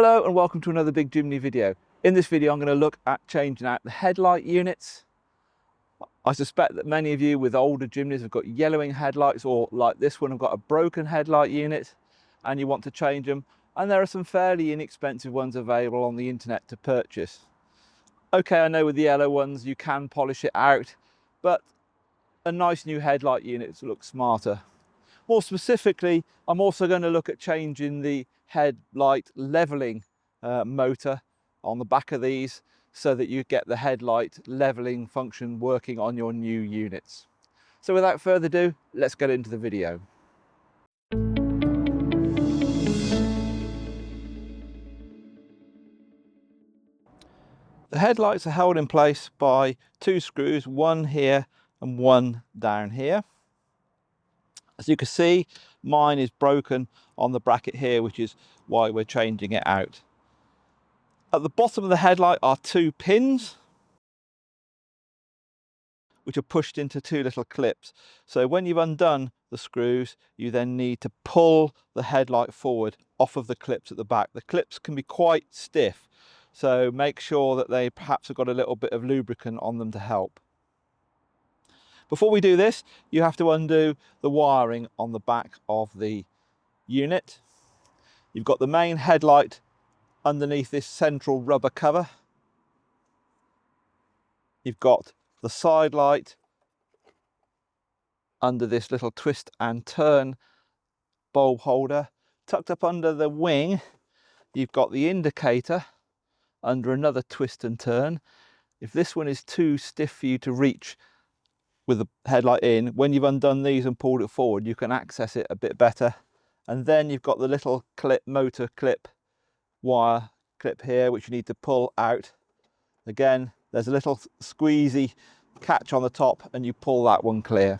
Hello and welcome to another Big Jimny video. In this video I'm going to look at changing out the headlight units. I suspect that many of you with older Jimnys have got yellowing headlights, or like this one have got a broken headlight unit and you want to change them, and there are some fairly inexpensive ones available on the internet to purchase. Okay, I know with the yellow ones you can polish it out, but a nice new headlight unit looks smarter. More specifically, I'm also going to look at changing the headlight leveling motor on the back of these so that you get the headlight leveling function working on your new units. So without further ado, let's get into the video. The headlights are held in place by two screws, one here and one down here. As you can see, mine is broken on the bracket here, which is why we're changing it out. At the bottom of the headlight are two pins which are pushed into two little clips. So when you've undone the screws, you then need to pull the headlight forward off of the clips at the back. The clips can be quite stiff, so make sure that they perhaps have got a little bit of lubricant on them to help. Before we do this, you have to undo the wiring on the back of the unit. You've got the main headlight underneath this central rubber cover. You've got the side light under this little twist and turn bulb holder. Tucked up under the wing, you've got the indicator under another twist and turn. If this one is too stiff for you to reach with the headlight in, when you've undone these and pulled it forward, you can access it a bit better. And then you've got the little clip, motor clip, wire clip here, which you need to pull out. Again, there's a little squeezy catch on the top and you pull that one clear.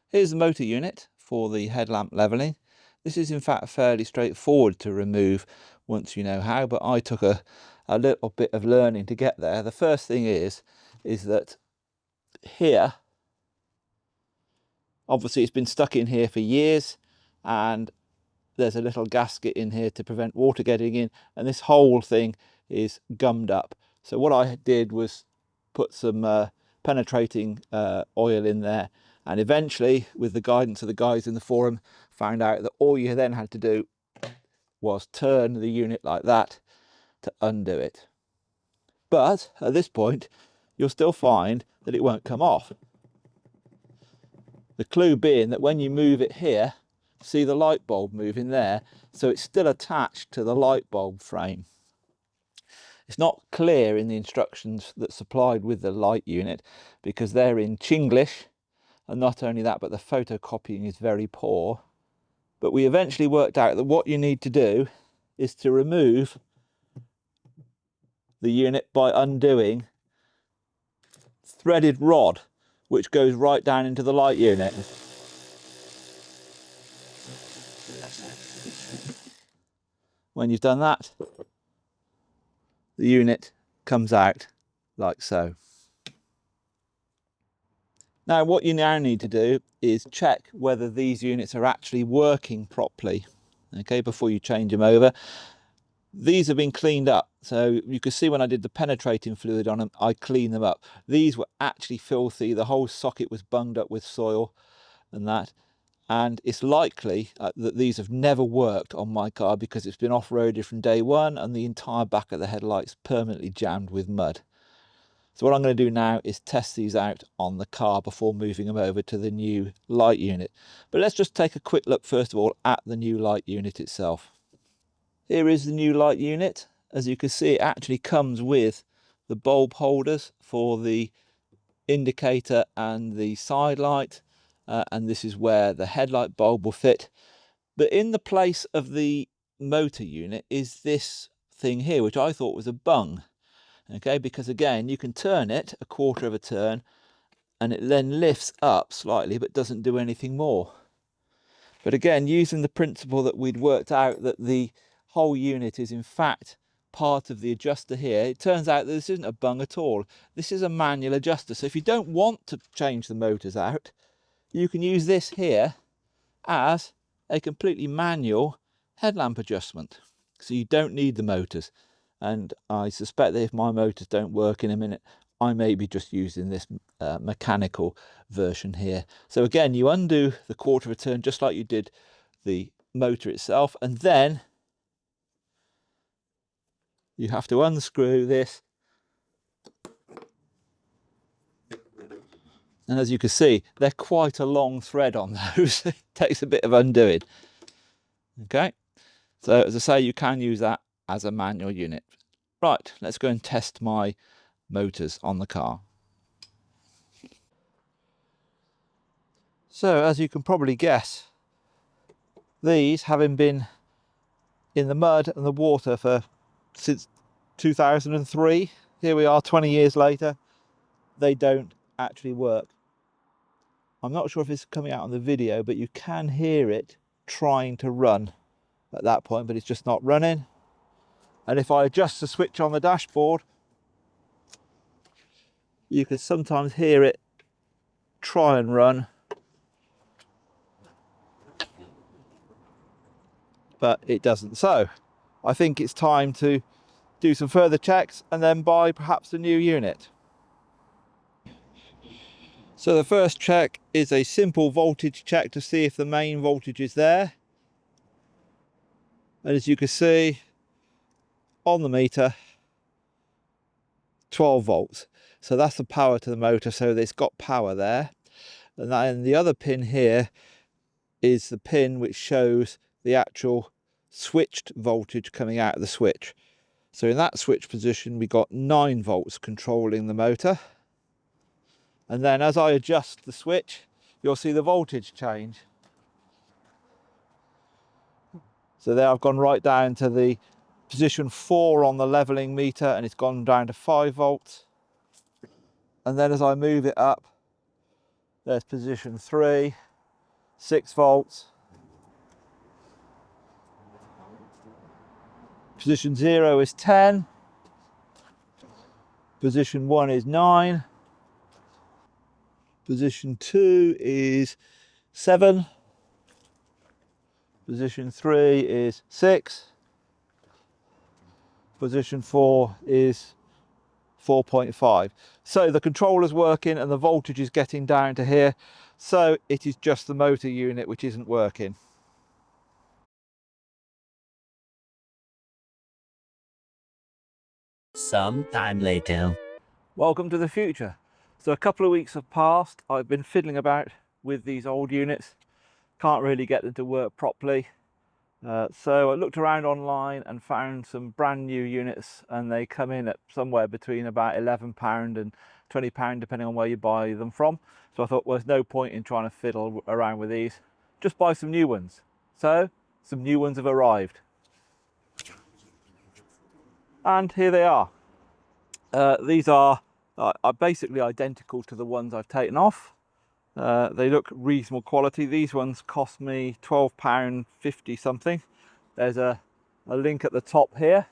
Here's the motor unit for the headlamp leveling. This is in fact fairly straightforward to remove once you know how, but I took a little bit of learning to get there. The first thing is that here, obviously it's been stuck in here for years, and there's a little gasket in here to prevent water getting in, and this whole thing is gummed up. So what I did was put some penetrating oil in there, and eventually, with the guidance of the guys in the forum, found out that all you then had to do was turn the unit like that to undo it. But at this point, you'll still find that it won't come off. The clue being that when you move it here, see the light bulb moving there, so it's still attached to the light bulb frame. It's not clear in the instructions that's supplied with the light unit because they're in Chinglish, and not only that, but the photocopying is very poor. But we eventually worked out that what you need to do is to remove the unit by undoing threaded rod, which goes right down into the light unit. When you've done that, the unit comes out like so. Now what you now need to do is check whether these units are actually working properly, okay, before you change them over. These have been cleaned up, so you can see when I did the penetrating fluid on them, I cleaned them up. These were actually filthy, the whole socket was bunged up with soil and that, and it's likely that these have never worked on my car because it's been off-roaded from day one and the entire back of the headlight's permanently jammed with mud. So what I'm going to do now is test these out on the car before moving them over to the new light unit. But let's just take a quick look first of all at the new light unit itself. Here is the new light unit. As you can see, it actually comes with the bulb holders for the indicator and the side light, and this is where the headlight bulb will fit. But in the place of the motor unit is this thing here, which I thought was a bung. Okay, because again, you can turn it a quarter of a turn and it then lifts up slightly but doesn't do anything more. But again, using the principle that we'd worked out, that the whole unit is in fact part of the adjuster here. It turns out that this isn't a bung at all. This is a manual adjuster. So if you don't want to change the motors out, you can use this here as a completely manual headlamp adjustment. So you don't need the motors. And I suspect that if my motors don't work in a minute, I may be just using this mechanical version here. So again, you undo the quarter of a turn just like you did the motor itself, and then you have to unscrew this. And as you can see, they're quite a long thread on those. It takes a bit of undoing. Okay, so as I say, you can use that as a manual unit. Right, let's go and test my motors on the car. So as you can probably guess, these, having been in the mud and the water since 2003, here we are 20 years later, they don't actually work. I'm not sure if it's coming out on the video, but you can hear it trying to run at that point, but it's just not running. And if I adjust the switch on the dashboard, you can sometimes hear it try and run, but it doesn't. So I think it's time to do some further checks and then buy perhaps a new unit. So the first check is a simple voltage check to see if the main voltage is there. And as you can see on the meter, 12 volts. So that's the power to the motor, so it's got power there. And then the other pin here is the pin which shows the actual switched voltage coming out of the switch. So in that switch position, we got 9 volts controlling the motor. And then as I adjust the switch, you'll see the voltage change. So there I've gone right down to the position 4 on the leveling meter, and it's gone down to 5 volts. And then as I move it up, there's position 3, 6 volts. Position 0 is 10. Position 1 is 9. Position 2 is 7. Position 3 is 6. Position 4 is 4.5. So the controller's working and the voltage is getting down to here. So it is just the motor unit which isn't working. Some time later. Welcome to the future. So a couple of weeks have passed. I've been fiddling about with these old units. Can't really get them to work properly. So I looked around online and found some brand new units, and they come in at somewhere between about £11 and £20 depending on where you buy them from. So I thought, well, there's no point in trying to fiddle around with these. Just buy some new ones. So some new ones have arrived. And here they are. These are basically identical to the ones I've taken off. They look reasonable quality. These ones cost me £12.50 something. There's a link at the top here,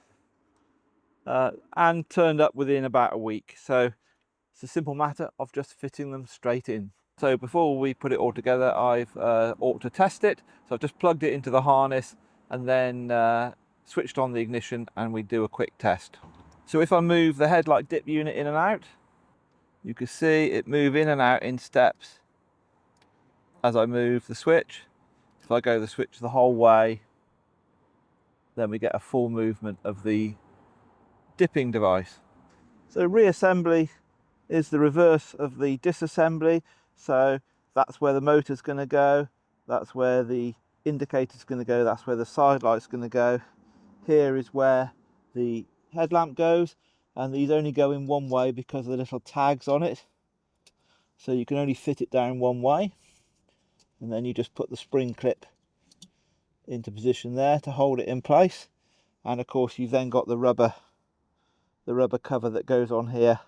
and turned up within about a week. So it's a simple matter of just fitting them straight in. So before we put it all together, I've ought to test it. So I've just plugged it into the harness and then switched on the ignition, and we do a quick test. So if I move the headlight dip unit in and out, you can see it move in and out in steps as I move the switch. If I go the switch the whole way, then we get a full movement of the dipping device. So reassembly is the reverse of the disassembly. So that's where the motor's going to go, that's where the indicator's going to go, that's where the side light's going to go. Here is where the headlamp goes, and these only go in one way because of the little tags on it. So you can only fit it down one way, and then you just put the spring clip into position there to hold it in place. And of course you've then got the rubber cover that goes on here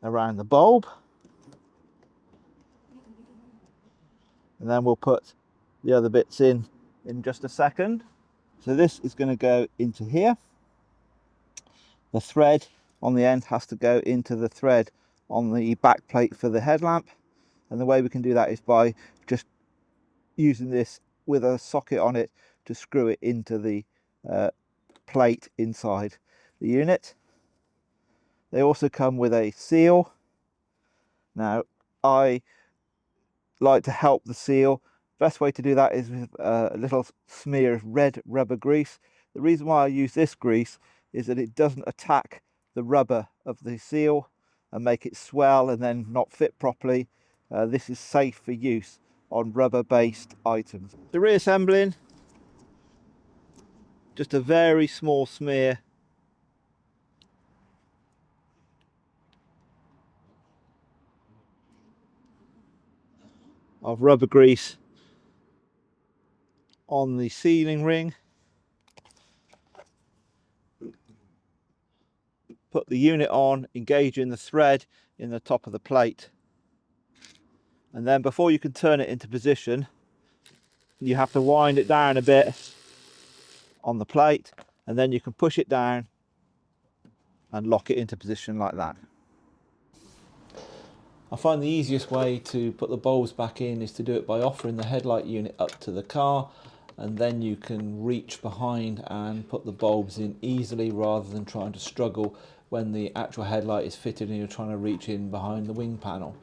around the bulb. And then we'll put the other bits in just a second. So this is going to go into here. The thread on the end has to go into the thread on the back plate for the headlamp, and the way we can do that is by just using this with a socket on it to screw it into the plate inside the unit. They also come with a seal. Now I like to help the seal. Best way to do that is with a little smear of red rubber grease. The reason why I use this grease is that it doesn't attack the rubber of the seal and make it swell and then not fit properly. This is safe for use on rubber based items. The reassembling, just a very small smear of rubber grease on the sealing ring. Put the unit on, engaging the thread in the top of the plate, and then before you can turn it into position, you have to wind it down a bit on the plate, and then you can push it down and lock it into position like that. I find the easiest way to put the bulbs back in is to do it by offering the headlight unit up to the car, and then you can reach behind and put the bulbs in easily rather than trying to struggle when the actual headlight is fitted and you're trying to reach in behind the wing panel.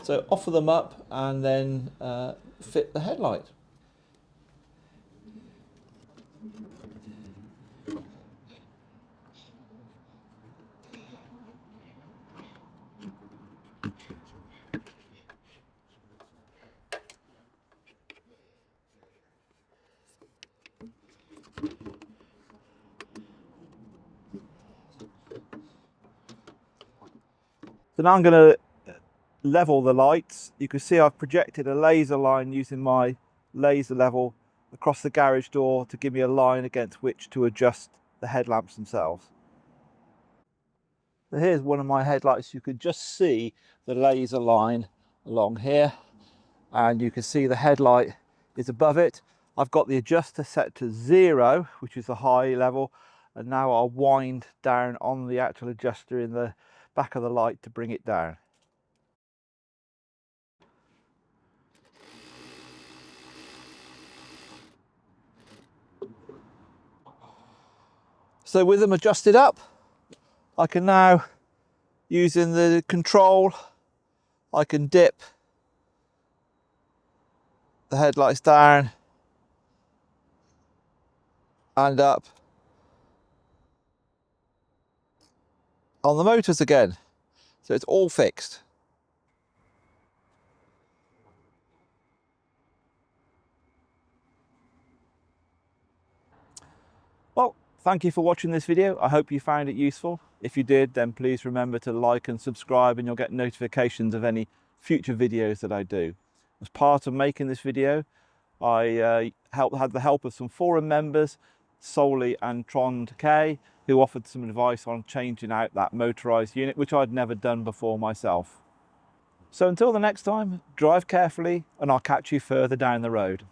So offer them up and then fit the headlight. So now I'm going to level the lights. You can see I've projected a laser line using my laser level across the garage door to give me a line against which to adjust the headlamps themselves. So here's one of my headlights. You can just see the laser line along here, and you can see the headlight is above it. I've got the adjuster set to 0, which is the high level, and now I'll wind down on the actual adjuster in the back of the light to bring it down. So with them adjusted up, I can now, using the control, I can dip the headlights down and up on the motors again. So it's all fixed. Well, thank you for watching this video. I hope you found it useful. If you did, then please remember to like and subscribe, and you'll get notifications of any future videos that I do. As part of making this video, I had the help of some forum members, Solly and Trond K, who offered some advice on changing out that motorised unit, which I'd never done before myself. So until the next time, drive carefully, and I'll catch you further down the road.